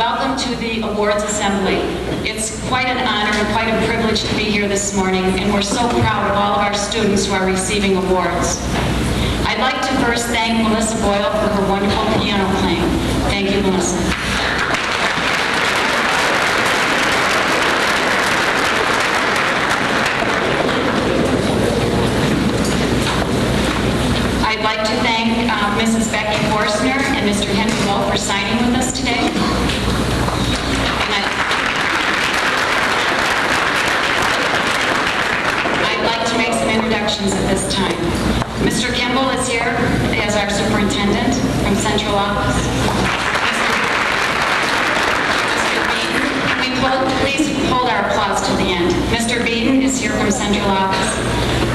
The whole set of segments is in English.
Welcome to the Awards Assembly. It's quite an honor and quite a privilege to be here this morning, and we're so proud of all of our students who are receiving awards. I'd like to first thank Melissa Boyle for her wonderful piano playing. Thank you, Melissa. I'd like to thank Mrs. Becky Forstner and Mr. Henry Lowe for signing with us today. I'd like to make some introductions at this time. Mr. Kimball is here as our superintendent from central office. Mr. Beaton, please hold our applause to the end. Mr. Beaton is here from central office.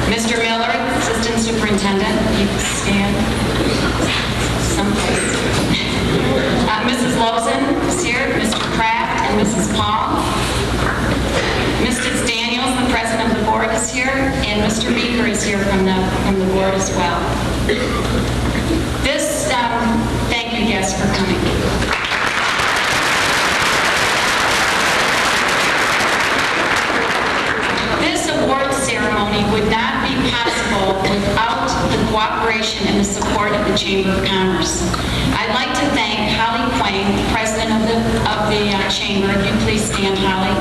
Mr. Miller, assistant superintendent, you can stand someplace. Mrs. Lozen is here, Mr. Kraft and Mrs. Paul. Mrs. Daniels, the president of the board, is here, and Mr. Beaker is here from the board as well. Thank you, guests, for coming. This award ceremony would not be possible without the cooperation and the support of the Chamber of Commerce. I'd like to thank Holly Quang, president of the Chamber. If you please stand, Holly.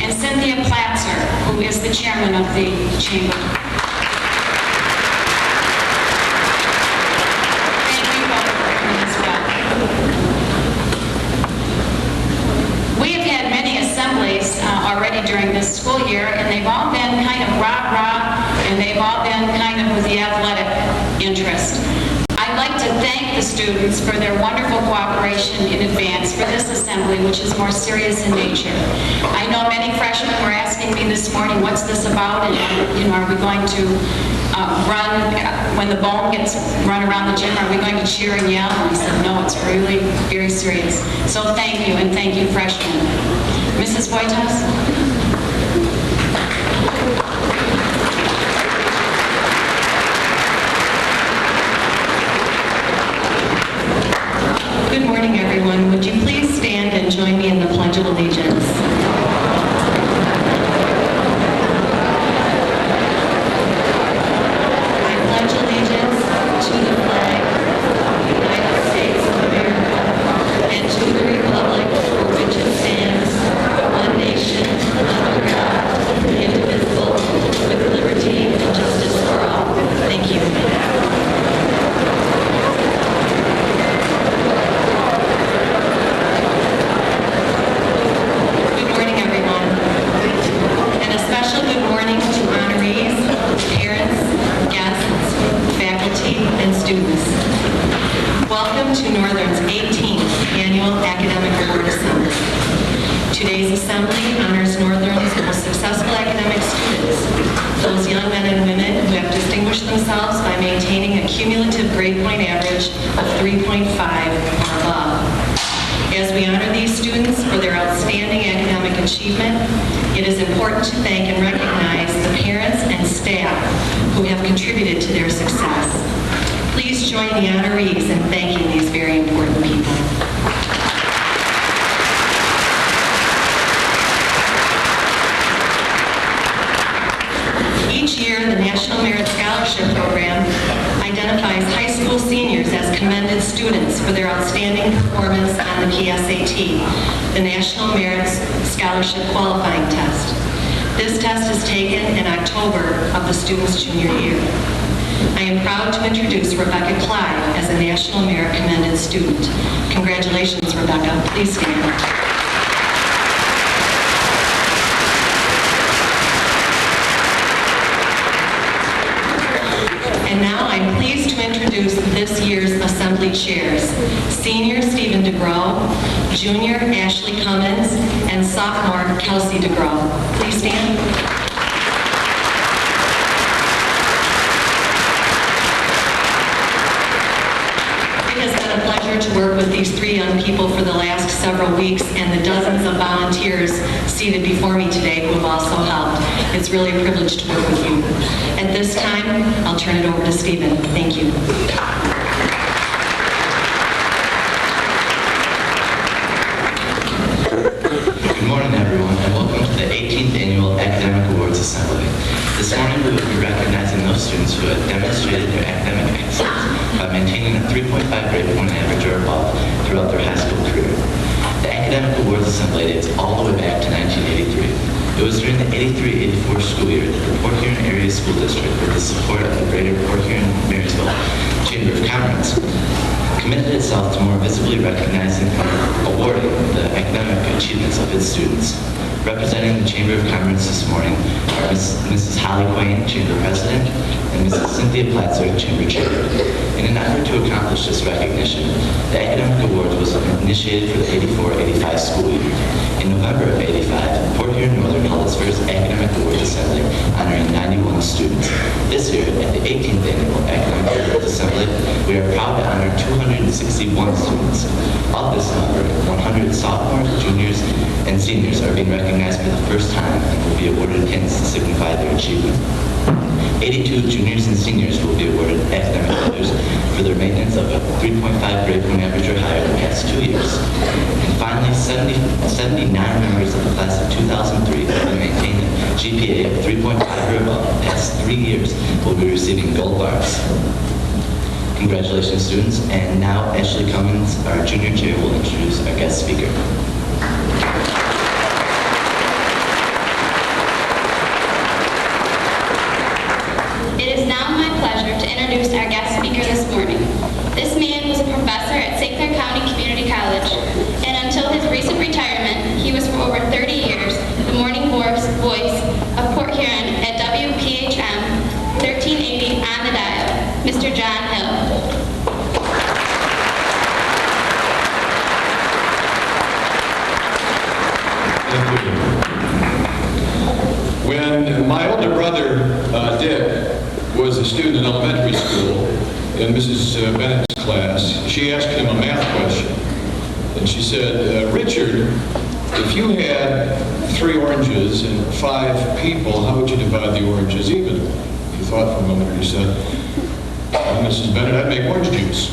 And Cynthia Platzer, who is the chairman of the Chamber. Thank you both for coming as well. We have had many assemblies already during this school year, and they've all been kind of rah-rah, and they've all been kind of with the athletic interest. I'd like to thank the students for their wonderful cooperation in advance for this assembly, which is more serious in nature. I know many freshmen were asking me this morning, what's this about, and are we going to run, when the ball gets run around the gym, are we going to cheer and yell? And I said, no, it's really very serious. So thank you, and thank you, freshmen. Mrs. Voitas? Good morning, everyone. Would you please stand and join me in the Pledge of Allegiance? I pledge allegiance to the flag of the United States of America and to the republic for which it stands, one nation, under God, indivisible, with liberty and justice for all. Thank you. Welcome to Northern's 18th Annual Academic Award Assembly. Today's assembly honors Northern's most successful academic students, those young men and women who have distinguished themselves by maintaining a cumulative grade point average of 3.5 or above. As we honor these students for their outstanding academic achievement, it is important to thank and recognize the parents and staff who have contributed to their success. Please join the honorees in thanking these very important people. Each year, the National Merit Scholarship Program identifies high school seniors as commended students for their outstanding performance on the PSAT, the National Merit Scholarship Qualifying Test. This test is taken in October of the student's junior year. I am proud to introduce Rebecca Clyde as a National Merit Commended Student. Congratulations, Rebecca. Please stand. And now I'm pleased to introduce this year's Assembly Chairs. Senior Stephen DeGrow, Junior Ashley Cummins, and Sophomore Kelsey DeGrow. Please stand. To work with these three young people for the last several weeks and the dozens of volunteers seated before me today who have also helped. It's really a privilege to work with you. At this time, I'll turn it over to Stephen. Thank you. 18th Annual Academic Awards Assembly. This morning we will be recognizing those students who have demonstrated their academic excellence by maintaining a 3.5 grade point average or above throughout their high school career. The Academic Awards Assembly dates all the way back to 1983. It was during the 83-84 school year that the Port Huron Area School District, with the support of the Greater Port Huron-Marysville Chamber of Commerce, committed itself to more visibly recognizing and awarding the academic achievements of its students. Representing the Chamber of Commerce this morning are Mrs. Holly Quain, Chamber President, and Mrs. Cynthia Platzer, Chamber Chair. In an effort to accomplish this recognition, the Academic Award was initiated for the 84-85 school year. In November of '85, Port Huron Northern held its first Academic Awards Assembly, honoring 91 students. This year, at the 18th Annual Academic Awards Assembly, we are proud to honor 261 students. Of this number, 100 sophomores, juniors, and seniors are being recognized for the first time and will be awarded pins to signify their achievement. 82 juniors and seniors will be awarded academic letters for their maintenance of a 3.5 grade point average or higher the past 2 years. And finally, 79 members of the class of 2003 who have maintained a GPA of 3.5 or above the past 3 years will be receiving gold bars. Congratulations, students. And now, Ashley Cummins, our junior chair, will introduce our guest speaker. It is now my pleasure to introduce our guest speaker this morning. This man was a professor at St. Clair County Community College, and until his recent retirement, he was for over 30 years the morning voice of Port Huron at WPHN 1380 on the dial, Mr. John Hill. Thank you. When my older brother, Dick, was a student in elementary school in Mrs. Bennett's class, she asked him a math question. And she said, Richard, if you had 3 oranges and 5 people, how would you divide the oranges evenly? He thought for a moment and he said, well, Mrs. Bennett, I'd make orange juice.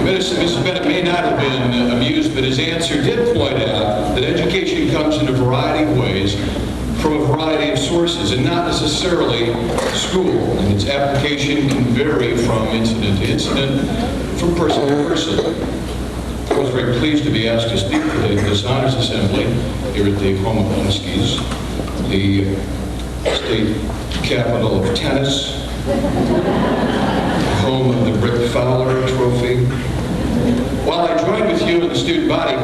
Mrs. Bennett may not have been amused, but his answer did point out that education comes in a variety of ways from a variety of sources, and not necessarily school. And its application can vary from incident to incident, from person to person. I was very pleased to be asked to speak today at this Honors Assembly here at the home of the Huskies, the state capital of tennis, home of the Britt Fowler Trophy. While I joined with you in the student body,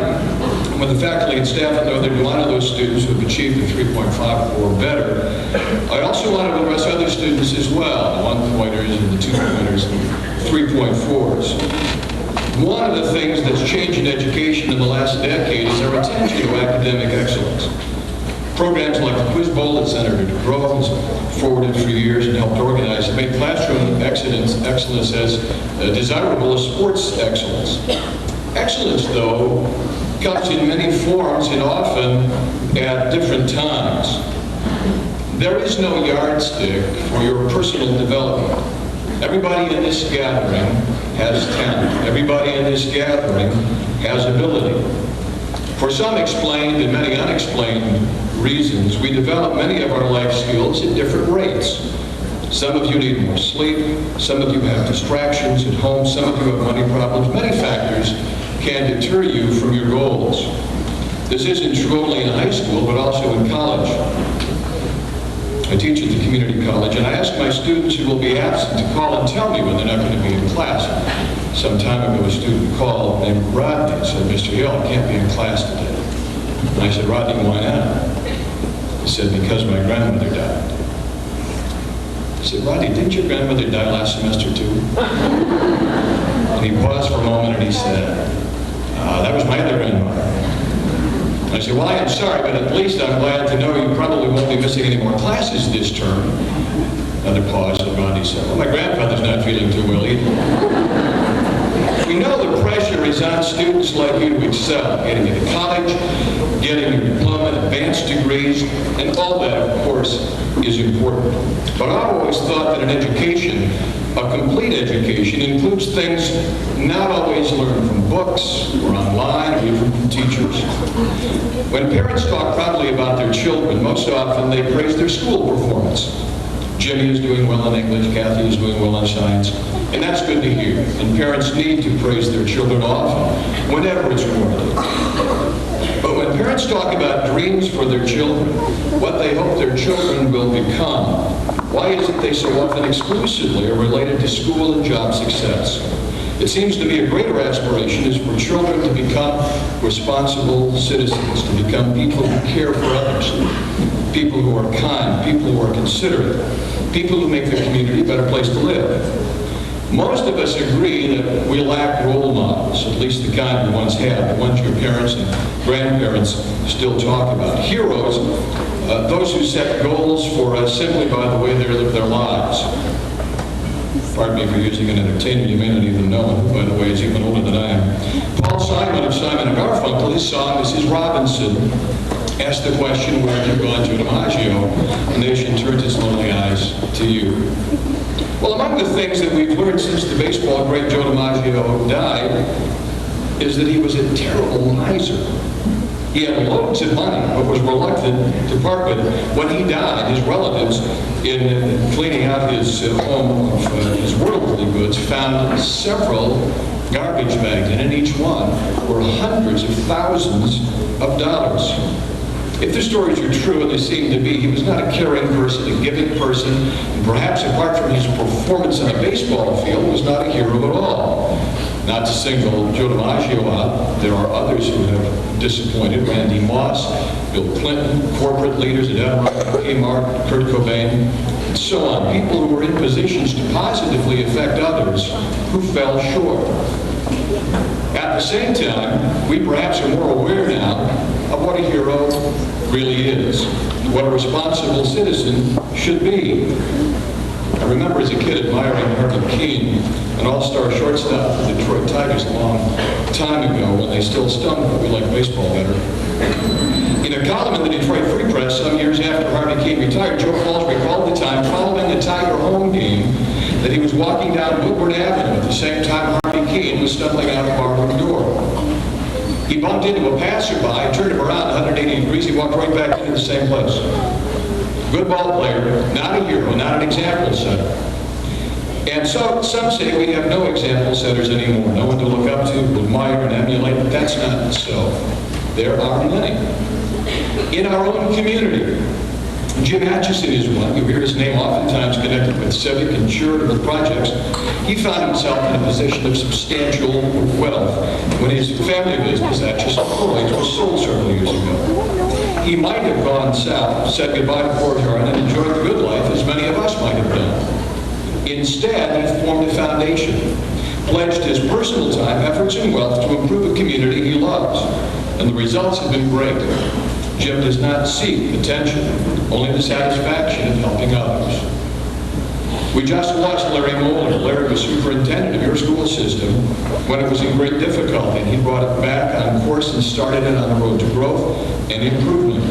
with the faculty and staff at Northern, a lot of those students who have achieved a 3.5 or better, I also want to address other students as well, the 1-pointers and the 2-pointers and 3.4s. One of the things that's changed in education in the last decade is our attention to academic excellence. Programs like the Quiz Bowl that Senator DeGrove has forwarded for years and helped organize have made classroom excellence as desirable as sports excellence. Excellence, though, comes in many forms and often at different times. There is no yardstick for your personal development. Everybody in this gathering has talent. Everybody in this gathering has ability. For some explained and many unexplained reasons, we develop many of our life skills at different rates. Some of you need more sleep. Some of you have distractions at home. Some of you have money problems. Many factors can deter you from your goals. This isn't true only in high school, but also in college. I teach at the community college, and I ask my students who will be absent to call and tell me when they're not going to be in class. Some time ago, a student called named Rodney and said, Mr. Hill, I can't be in class today. And I said, Rodney, why not? He said, because my grandmother died. I said, Rodney, didn't your grandmother die last semester too? And he paused for a moment and he said, that was my other grandmother. I said, well, I am sorry, but at least I'm glad to know you probably won't be missing any more classes this term. Another pause, and Rodney said, well, my grandfather's not feeling too well either. We know the pressure is on students like you to excel, getting into college, getting your diploma, advanced degrees, and all that, of course, is important. But I've always thought that an education, a complete education, includes things not always learned from books or online or even from teachers. When parents talk proudly about their children, most often they praise their school performance. Jimmy is doing well in English, Kathy is doing well in science, and that's good to hear. And parents need to praise their children often, whenever it's warranted. But when parents talk about dreams for their children, what they hope their children will become, why is it they so often exclusively are related to school and job success? It seems to me a greater aspiration is for children to become responsible citizens, to become people who care for others, people who are kind, people who are considerate, people who make their community a better place to live. Most of us agree that we lack role models, at least the kind we once had, the ones your parents and grandparents still talk about. Heroes, those who set goals for us simply by the way they live their lives. Pardon me for using an entertainer you may not even know, who, by the way, is even older than I am. Paul Simon of Simon & Garfunkel, his song, Mrs. Robinson, asked the question, where have you gone to DiMaggio? The nation turns its lonely eyes to you. Well, among the things that we've learned since the baseball great Joe DiMaggio died is that he was a terrible miser. He had loads of money, but was reluctant to part with it. When he died, his relatives, in cleaning out his home of his worldly goods, found several garbage bags, and in each one were hundreds of thousands of dollars. If the stories are true, and they seem to be, he was not a caring person, a giving person, and perhaps apart from his performance on a baseball field, was not a hero at all. Not to single Joe DiMaggio out, there are others who have disappointed. Randy Moss, Bill Clinton, corporate leaders at Enron, Kmart, Kurt Cobain, and so on. People who were in positions to positively affect others who fell short. At the same time, we perhaps are more aware now of what a hero really is, what a responsible citizen should be. I remember as a kid admiring Harvey Keene, an all-star shortstop for the Detroit Tigers a long time ago when they still stunk, but we liked baseball better. In a column in the Detroit Free Press some years after Harvey Keene retired, Joe Falls recalled the time following the Tiger home game that he was walking down Woodward Avenue at the same time Harvey Keene was stumbling out the barroom door. He bumped into a passerby, turned him around 180 degrees, he walked right back into the same place. Good ball player, not a hero, not an example setter. And so some say we have no example setters anymore, no one to look up to, admire, and emulate, but that's not so. There are many. In our own community, Jim Atchison is one. You hear his name oftentimes connected with civic and charitable projects. He found himself in a position of substantial wealth when his family business, Atchison Floyd's, was sold several years ago. He might have gone south, said goodbye to Port Huron, and enjoyed the good life as many of us might have done. Instead, he formed a foundation, pledged his personal time, efforts, and wealth to improve a community he loves. And the results have been great. Jim does not seek attention, only the satisfaction of helping others. We just lost Larry Moeller. Larry was superintendent of your school system when it was in great difficulty, and he brought it back on course and started it on the road to growth and improvement.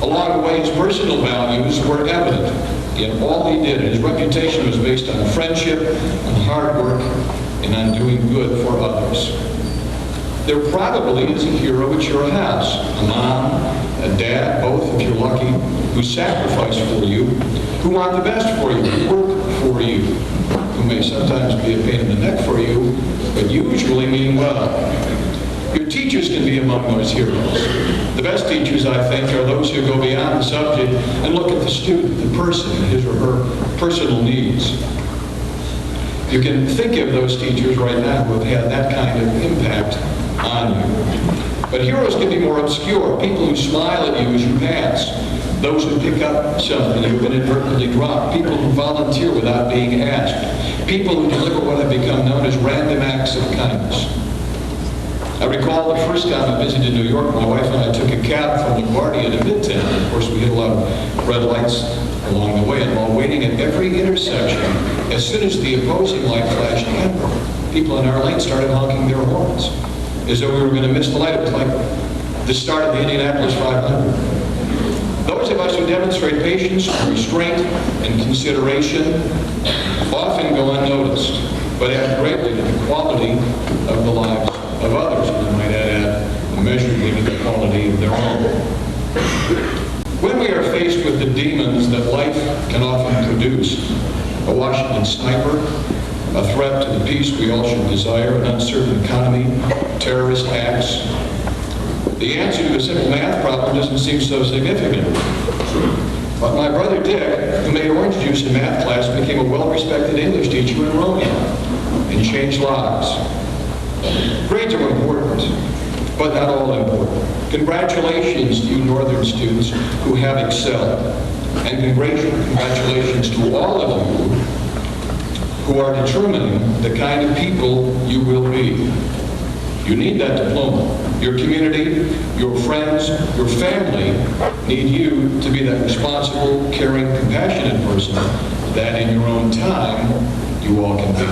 Along the way, his personal values were evident in all he did, and his reputation was based on friendship, on hard work, and on doing good for others. There probably is a hero at your house, a mom, a dad, both if you're lucky, who sacrifice for you, who want the best for you, who work for you, who may sometimes be a pain in the neck for you, but usually mean well. Your teachers can be among those heroes. The best teachers, I think, are those who go beyond the subject and look at the student, the person, his or her personal needs. You can think of those teachers right now who have had that kind of impact on you. But heroes can be more obscure, people who smile at you as you pass, those who pick up something you've inadvertently dropped, people who volunteer without being asked, people who deliver what have become known as random acts of kindness. I recall the first time I visited New York, my wife and I took a cab from LaGuardia to Midtown. Of course, we hit a lot of red lights along the way, and while waiting at every intersection, as soon as the opposing light flashed amber, people in our lane started honking their horns, as though we were going to miss the light. It was like the start of the Indianapolis 500. Those of us who demonstrate patience, restraint, and consideration often go unnoticed, but add greatly to the quality of the lives of others, and I might add immeasurably to the quality of their own. When we are faced with the demons that life can often produce, a Washington sniper, a threat to the peace we all should desire, an uncertain economy, terrorist acts, the answer to a simple math problem doesn't seem so significant. But my brother Dick, who made orange juice in math class, became a well-respected English teacher in Romeo and changed lives. Grades are important, but not all important. Congratulations to you Northern students who have excelled. And congratulations to all of you who are determining the kind of people you will be. You need that diploma. Your community, your friends, your family need you to be that responsible, caring, compassionate person that in your own time you all can be.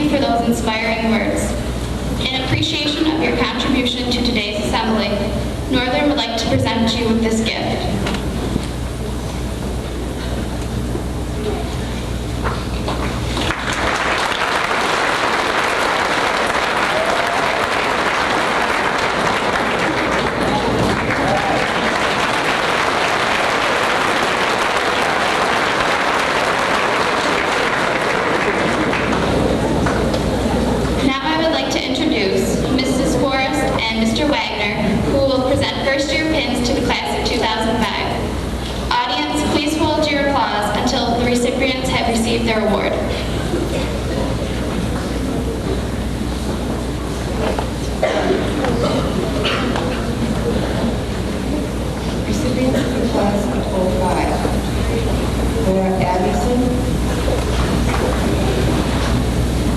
For those inspiring words. In appreciation of your contribution to today's assembly, Northern would like to present you with this gift. Their award. Recipients of the class of 05: Laura Addison,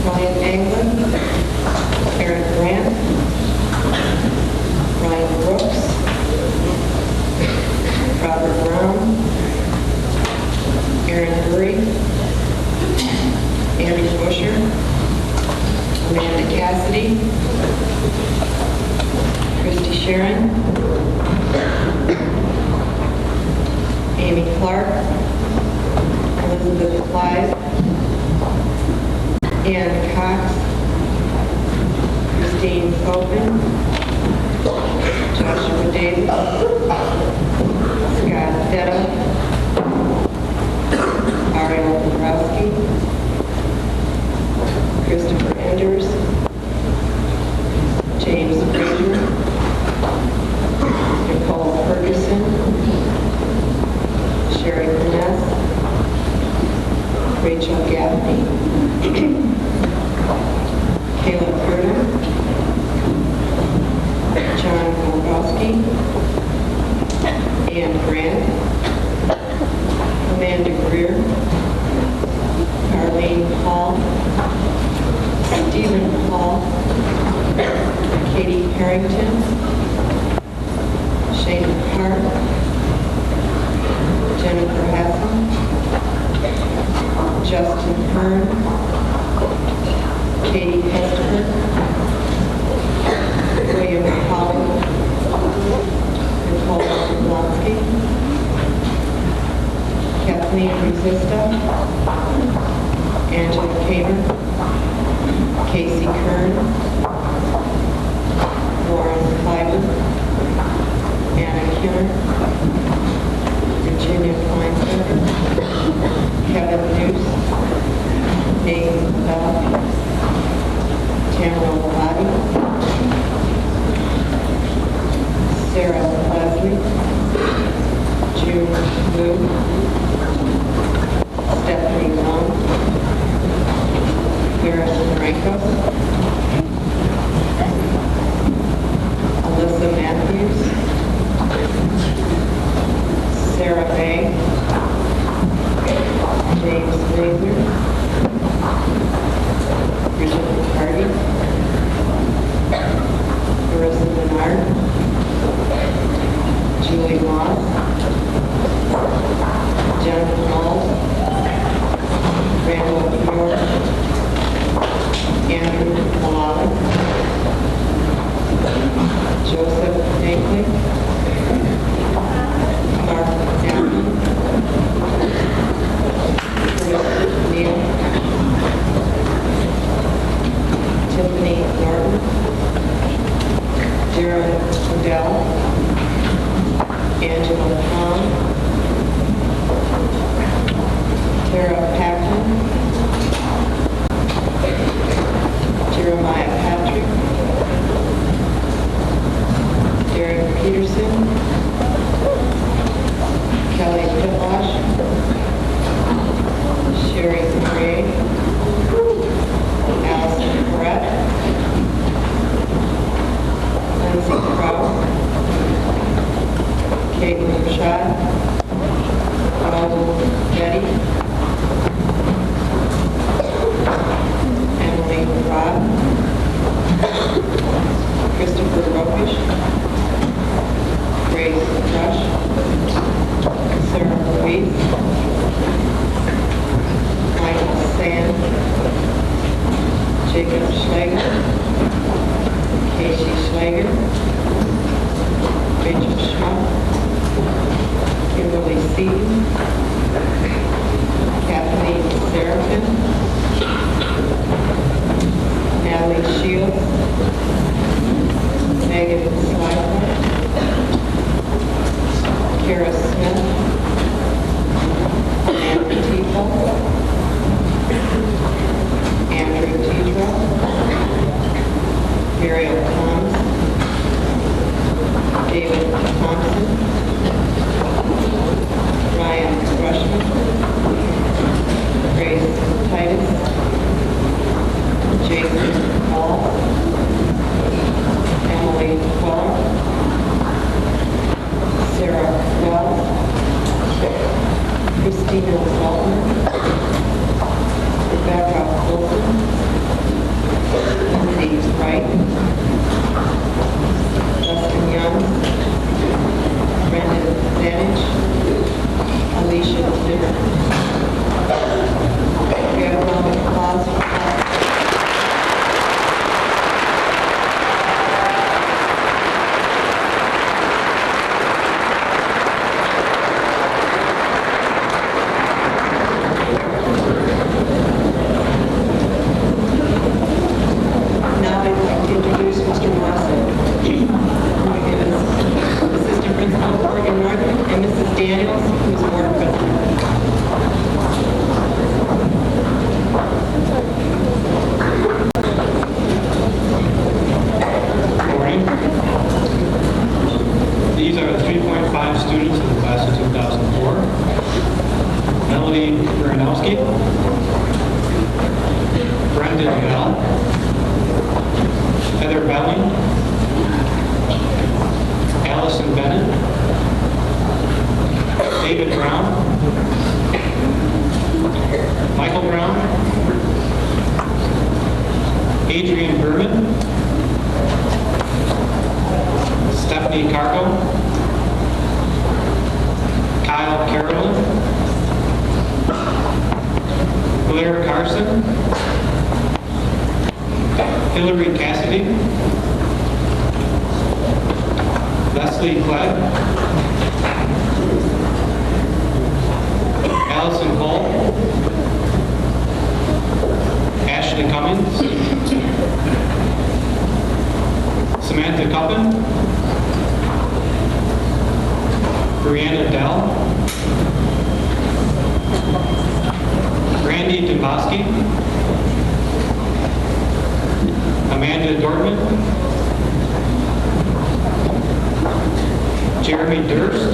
Ryan Anglin, Eric Grant, Ryan Brooks, Robert Brown, Aaron Burry, Andy Busher, Amanda Cassidy, Christy Sharon, Amy Clark, Elizabeth Clive, Ann Cox, Christine Copen, Joshua Davis, Scott Fetta, Ariel Borowski, Christopher Enders, James Frazier, Nicole Ferguson, Sherry Finesse, Rachel Gaffney, Caleb Curtin, John Golgowski, Ann Grant, Amanda Greer, Carlene Hall, Stephen Hall, Katie Harrington, Shane Hart, Jennifer Hassan, Justin Hearn, Katie Hester, William Holly, Nicole Blonsky, Kathleen Resista, Angela Kamer, Casey Kern, Lauren Schott, Raul Betty, Emily Robb, Christopher Rokish, Grace Rush, Sarah Louise, Michael Sand, Jacob Schlager, Casey Schlager, Rachel Schmuck, Kimberly Seaton, Kathleen Seraphin, Natalie Shields, Megan Slifer, Kara Smith, Amanda Tebow, Andrew Tidra, Muriel Thomas, David Thompson, Ryan Rushman, Grace Titus, Jason Hall, Emily Weller, Sarah Wells, Christina Walton, Rebecca Wilson, Lindsay Wright, Dustin Young, Brendan Zenich, Alicia Zimmer. We have a round of applause for that. Now I'd like to introduce Mr. Marson. Assistant Principal of Oregon North, and Mrs. Daniels, who's Board President. Good morning. These are the 3.5 students in the class of 2004. Melody Baranowski, Brendan Bell, Heather Belling, Allison Bennett, David Brown, Michael Brown, Adrian Berman, Stephanie Cargo, Kyle Carolyn, Blair Carson, Hillary Cassidy, Leslie Clegg, Allison Cole, Ashley Cummins, Samantha Cuppen, Brianna Dell, Randy Domboski, Amanda Dortman, Jeremy Durst,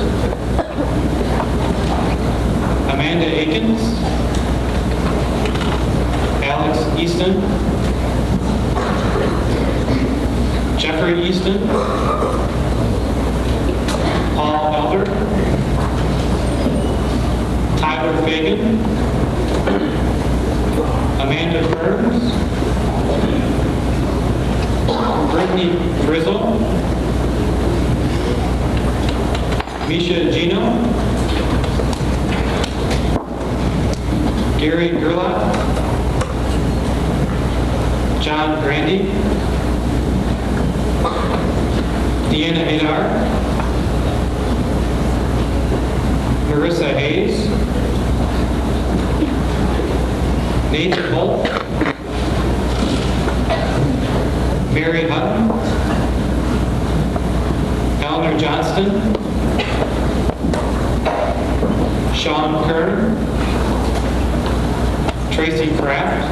Amanda Akins, Alex Easton, Jeffrey Easton, Paul Elder, Tyler Fagan, Amanda Burns, Brittany Frizzle, Misha Gino, Gary Gerlach, John Grandy, Deanna Adar, Marissa Hayes, Nathan Holt, Mary Hutton, Eleanor Johnston, Sean Kern, Tracy Kraft,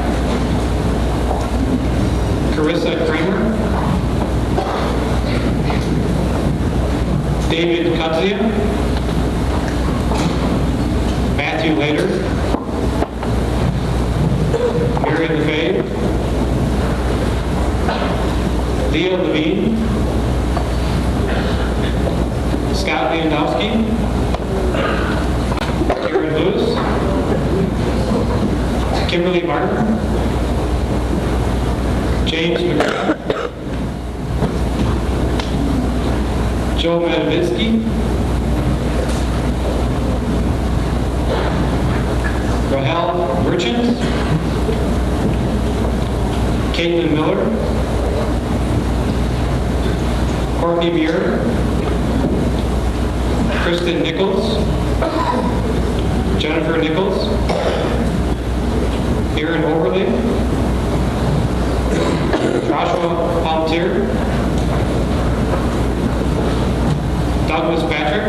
Carissa Kramer, David Cutzia, Matthew Lader, Mary LeFay, Leah Levine, Scott Leandowski, Karen Lewis, Kimberly Martin, James McGrath, Joe Medovitsky, Rahel Merchant, Caitlin Miller, Courtney Muir, Kristen Nichols, Jennifer Nichols, Aaron Overley, Joshua Palmtier, Douglas Patrick,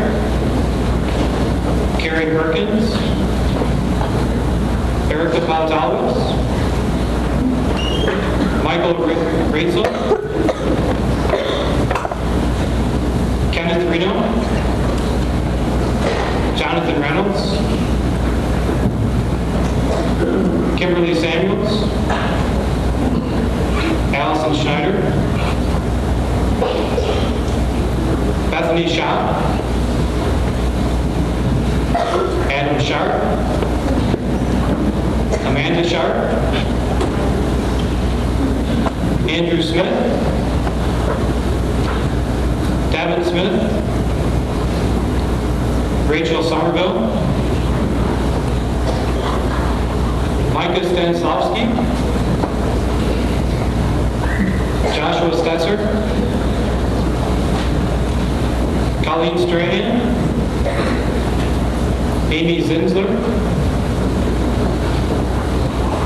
Carrie Perkins, Erica Pontalvis, Michael Ratzel, Kenneth Reno, Jonathan Reynolds, Kimberly Samuels, Allison Schneider, Bethany Schaub, Adam Sharp, Amanda Sharp, Andrew Smith, Devin Smith, Rachel Somerville, Micah Stanislavski, Joshua Stetzer, Colleen Strahan, Amy Zinsler,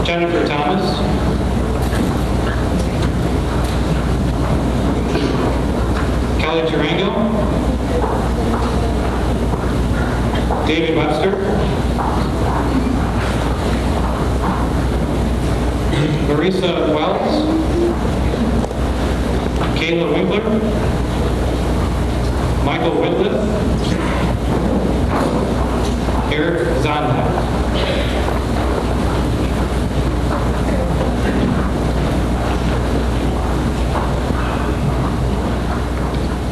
Jennifer Thomas, Kelly Durango, David Webster, Marisa Wells, Kayla Winkler, Michael Whitliff, Eric Zonda.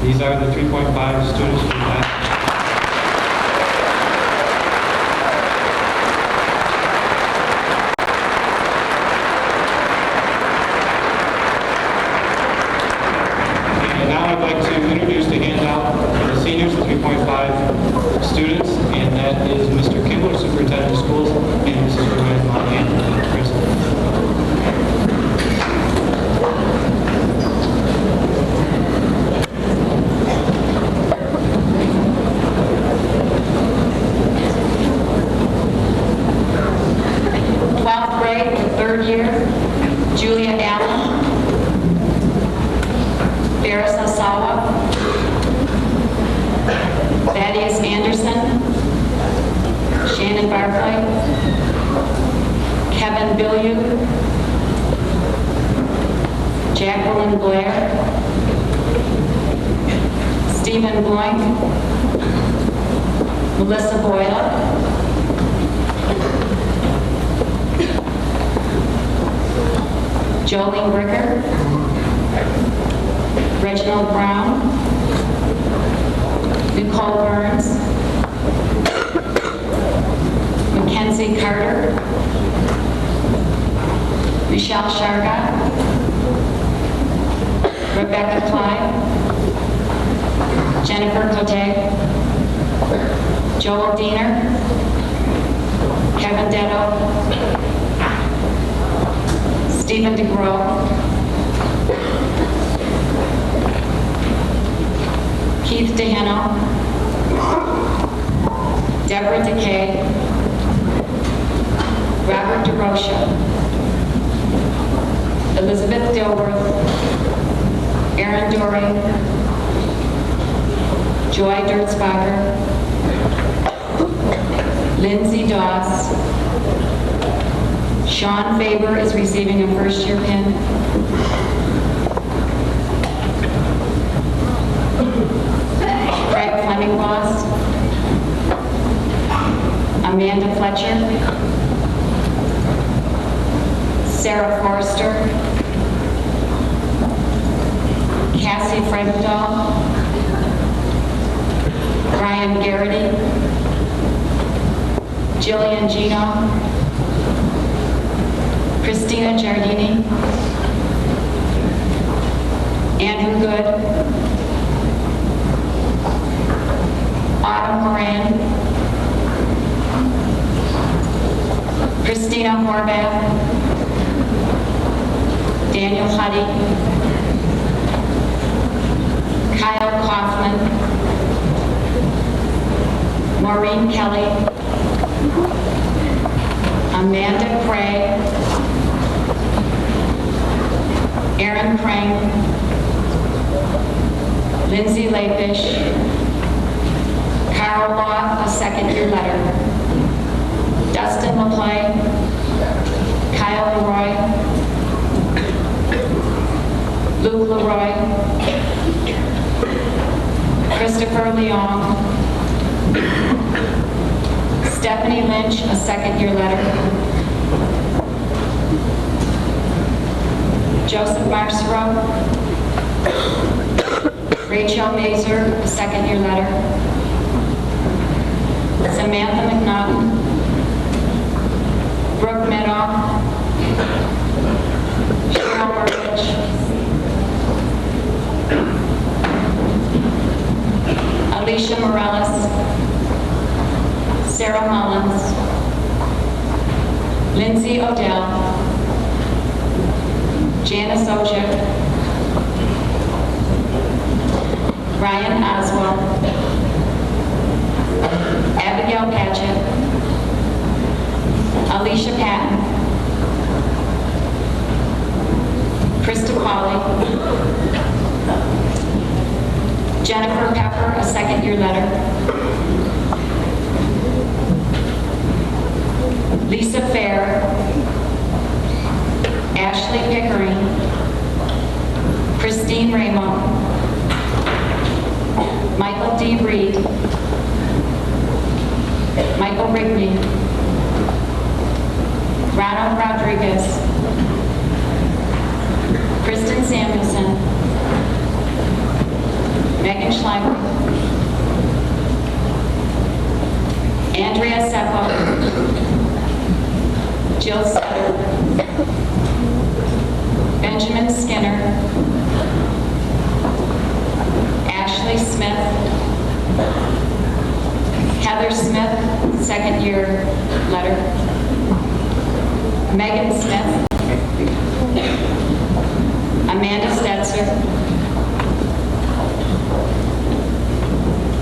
These are the 3.5 students from that. And now I'd like to introduce the handout for the seniors, the 3.5 students, and that is Mr. Kimball, Superintendent of Schools, and Mrs. Reyes Monahan, Principal. Third year, Julia Allen, Ferris Asawa, Thaddeus Anderson, Shannon Barclay, Kevin Billieu, Jacqueline Blair, Stephen Bloink, Melissa Boyle, Jolene Bricker, Reginald Brown, Nicole Burns, Mackenzie Carter, Michelle Sharga, Rebecca Clyde, Jennifer Cote, Joel Diener, Kevin Detto, Stephen DeGrow, Keith DeHeno, Deborah DeKay, Robert DeRocha, Elizabeth Dilworth, Aaron Doring, Joy Dirtsbacher, Lindsay Doss, Sean Faber is receiving a first-year pin. Craig Fleming Boss, Amanda Fletcher, Sarah Forrester, Cassie Frankendahl, Brian Garrity, Jillian Gino, Christina Giardini, Andrew Good, Autumn Moran, Christina Horvath, Daniel Huddy, Kyle Kaufman, Maureen Kelly, Amanda Cray, Aaron Crane, Lindsay Lapish, Carol Loth, a second-year letter, Dustin LaPlay, Kyle Leroy, Luke Leroy, Christopher Leong, Stephanie Lynch, a second-year letter, Joseph Marcero, Rachel Mazer, a second-year letter, Samantha McNaughton, Brooke Meadow, Cheryl Burbidge, Alicia Morales, Sarah Mullins, Lindsay Odell, Janice Ojek, Ryan Oswald, Abigail Patchett, Alicia Patton, Krista Pauley, Jennifer Pepper, a second-year letter, Lisa Fair, Ashley Pickering, Christine Ramo, Michael D. Reed, Michael Rigney, Ronald Rodriguez, Kristen Samuelson, Megan Schleimer, Andrea Seppo, Jill Sutter, Benjamin Skinner, Ashley Smith, Heather Smith, second-year letter, Megan Smith, Amanda Stetzer,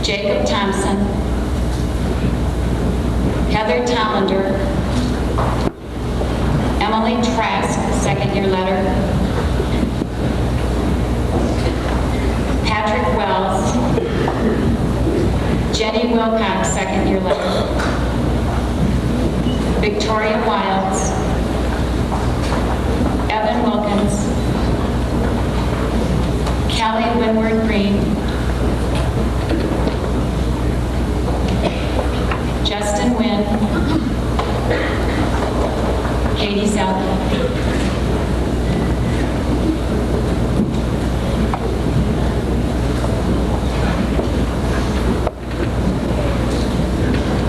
Jacob Thompson, Heather Tollander, Emily Trask, second-year letter, Patrick Wells, Jenny Wilcox, second-year letter, Victoria Wilds, Evan Wilkins, Kelly Winward Green, Justin Wynn, Katie Zelda.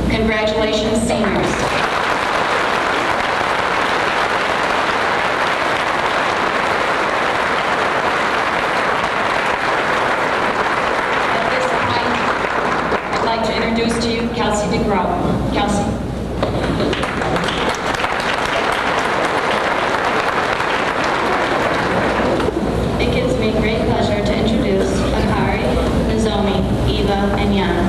Congratulations, seniors. At this point, I'd like to introduce to you Kelsey DeGrow. Kelsey. It gives me great pleasure to introduce Akari, Nozomi, Eva, and Yana.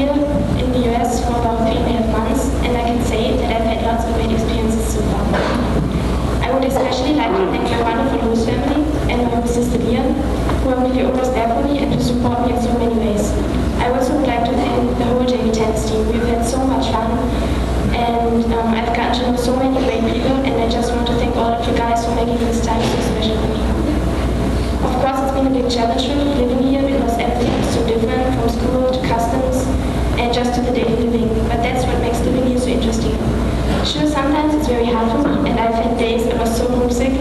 here in the US for about 3.5 months, and I can say that I've had lots of great experiences so far. I would especially like to thank my wonderful host family and my host sister Leah, who are really always there for me and to support me in so many ways. I also would like to thank the whole JV tennis team. We've had so much fun, and I've gotten to know so many great people, and I just want to thank all of you guys for making this time so special for me. Of course, it's been a big challenge for me living here because everything is so different from school to customs and just to the daily living, but that's what makes living here so interesting. Sure, sometimes it's very hard for me, and I've had days I was so homesick,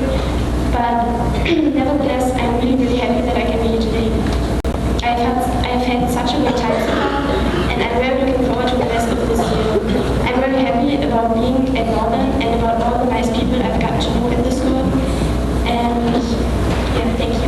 but nevertheless, I'm really happy that I can be here today. I've had such a good time so far, and I'm very looking forward to the rest of this year. I'm very happy about being at Northern and about all the nice people I've gotten to know in the school, and yeah, thank you.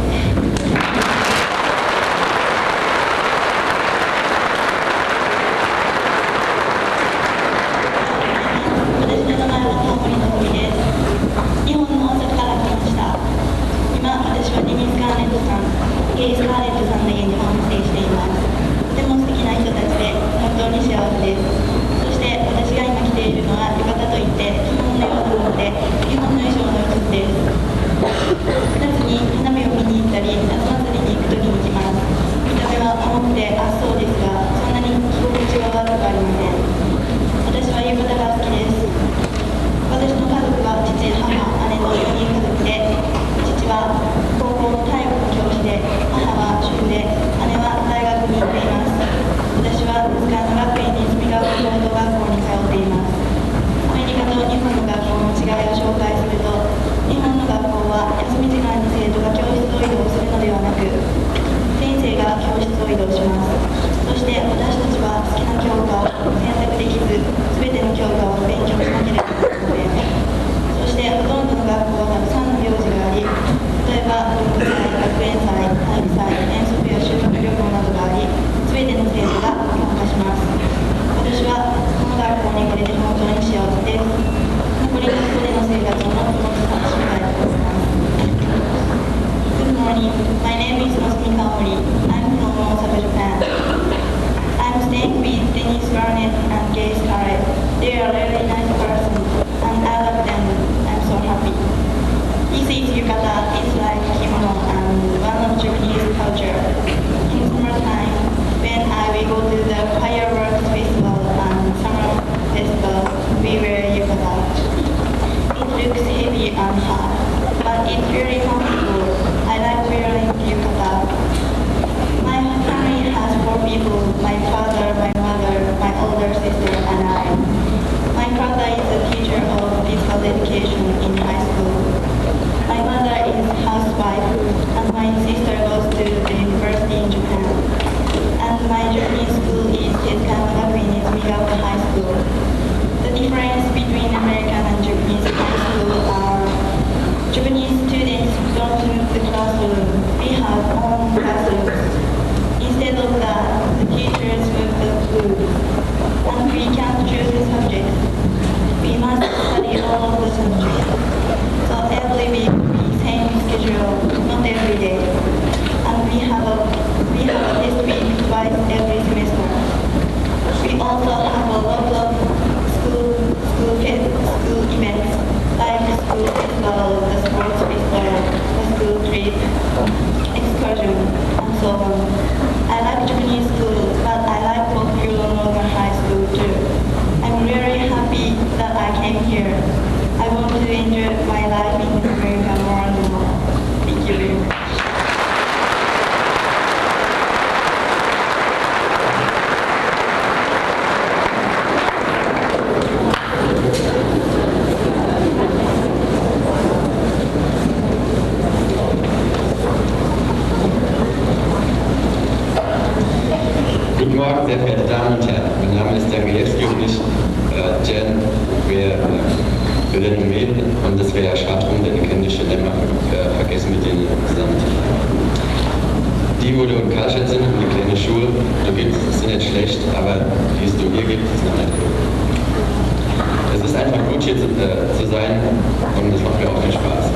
Guten Morgen, sehr verehrte Damen und Herren. Mein Name ist Danielski und ich, Jen, wir renommé und das wäre ja schade drum, denn ihr kennt die schon immer vergessen mit denen zusammen. Die, wo du in Karlstadt sind, haben die kleine Schule, da gibt es sind nicht schlecht, aber die es du hier gibt, ist noch nicht gut. Es ist einfach gut hier zu sein und es macht mir auch viel Spaß.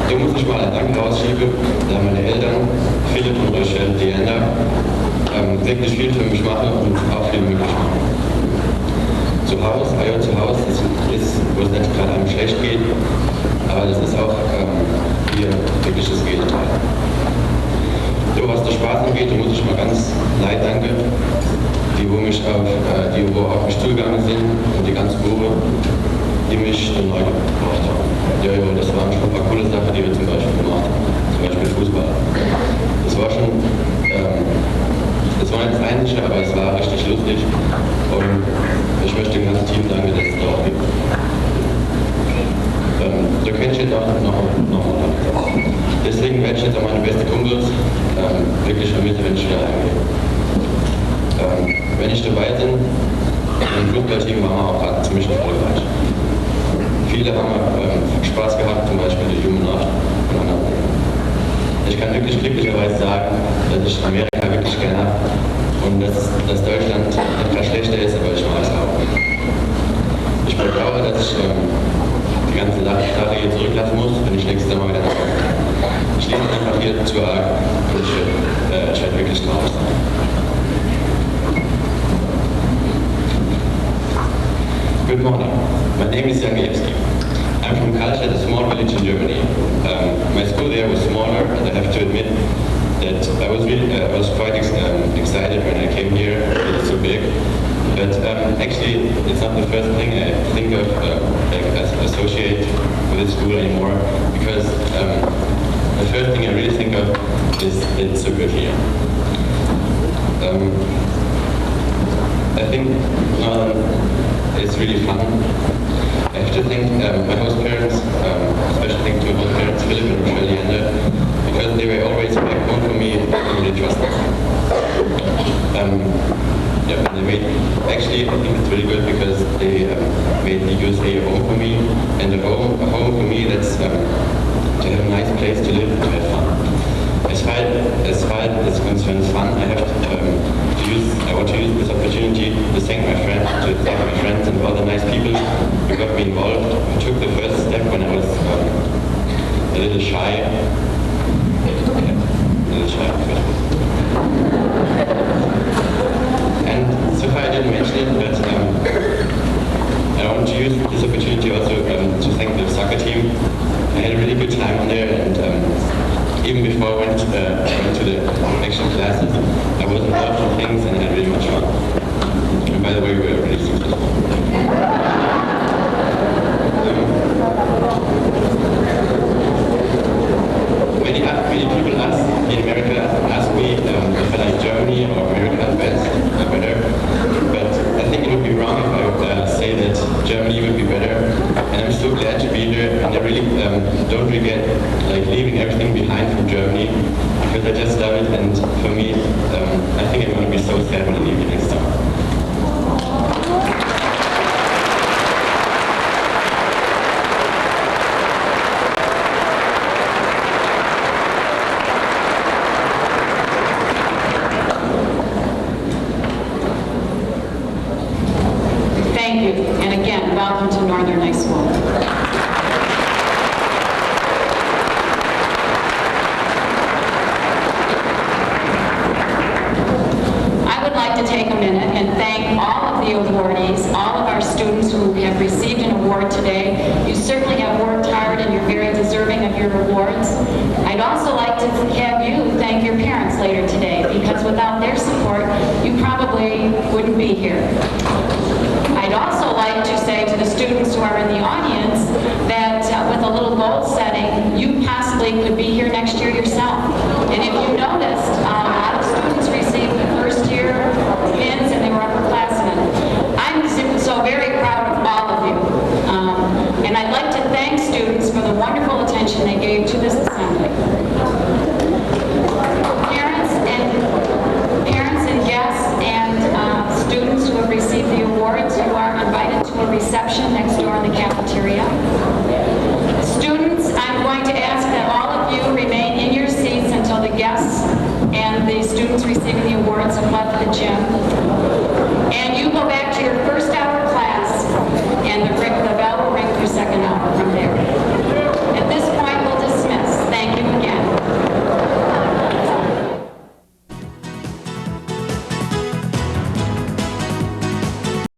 Hier muss ich mal einen Dank rausschieben, da meine Eltern, Philipp und Rachel Diana, wirklich viel für mich mache und auch viel möglich mache. Zu Hause, das ist, wo es nicht gerade einem schlecht geht, aber das ist auch hier wirklich das Gegenteil. So, was der Spaß angeht, muss ich mal ganz leid danken, die wo auf mich zugegangen sind und die ganze Gruppe, die mich dann neu gebracht haben. Ja, das waren schon ein paar coole Sachen, die wir zum Beispiel gemacht haben. Zum Beispiel Fußball. Das war schon, das war nicht das Einzige, aber es war richtig lustig. Und ich möchte dem ganzen Team danken, dass es da auch gibt. So kenne ich jetzt auch noch. Deswegen werde ich jetzt auch meine beste Kumpels wirklich vermissen, wenn ich wieder heimgehe. Wenn ich dabei bin, im Fußballteam waren wir auch gerade ziemlich erfolgreich. Viele haben Spaß gehabt, zum Beispiel die Jungen Nacht und andere. Ich kann wirklich glücklicherweise sagen, dass ich Amerika wirklich gerne habe und dass Deutschland etwas schlechter ist, aber ich mag es auch. Ich bedauere, dass ich die ganze Sache hier zurücklassen muss, wenn ich nächstes Mal wieder komme. Ich liebe einfach hier zu arg und ich werde wirklich traurig sein. Good morning. My name is Jangiewski. I'm from Kaltstadt, a small village in Germany. My school there was smaller, and I have to admit that I was quite excited when I came here. It's so big, but actually, it's not the first thing I think of associate with this school anymore. Because the first thing I really think of is it's so good here. I think it's really fun. I have to thank my host parents, especially thank to my host parents, Philip and Rochelle, because they were always back home for me and really trust us. They made, actually I think it's really good because they made the USA a home for me, and a home for me that's to have a nice place to live and to have fun. As far as concerns fun, I want to use this opportunity to thank my friends and all the nice people who got me involved, who took the first step when I was a little shy. And so far I didn't mention it, but I want to use this opportunity also to thank the soccer team. I had a really good time on there, and even before I went to the action classes, I was involved in things and I had really much fun. And by the way, we were really successful. Many people in America ask me if I like Germany or America better, but I think it would be wrong if I would say that Germany would be better. And I'm so glad to be here, and I really don't regret leaving everything behind from Germany, because I just love it, and for me, I think I'm going to be so sad when I leave next time. Thank you, and again, welcome to Northern High School. I would like to take a minute and thank all of the awardees, all of our students who have received an award today. You certainly have worked hard and you're very deserving of your awards. I'd also like to have you thank your parents later today, because without their support, you probably wouldn't be here. I'd also like to say to the students who are in the audience that with a little goal setting, you possibly could be here next year yourself. And if you noticed,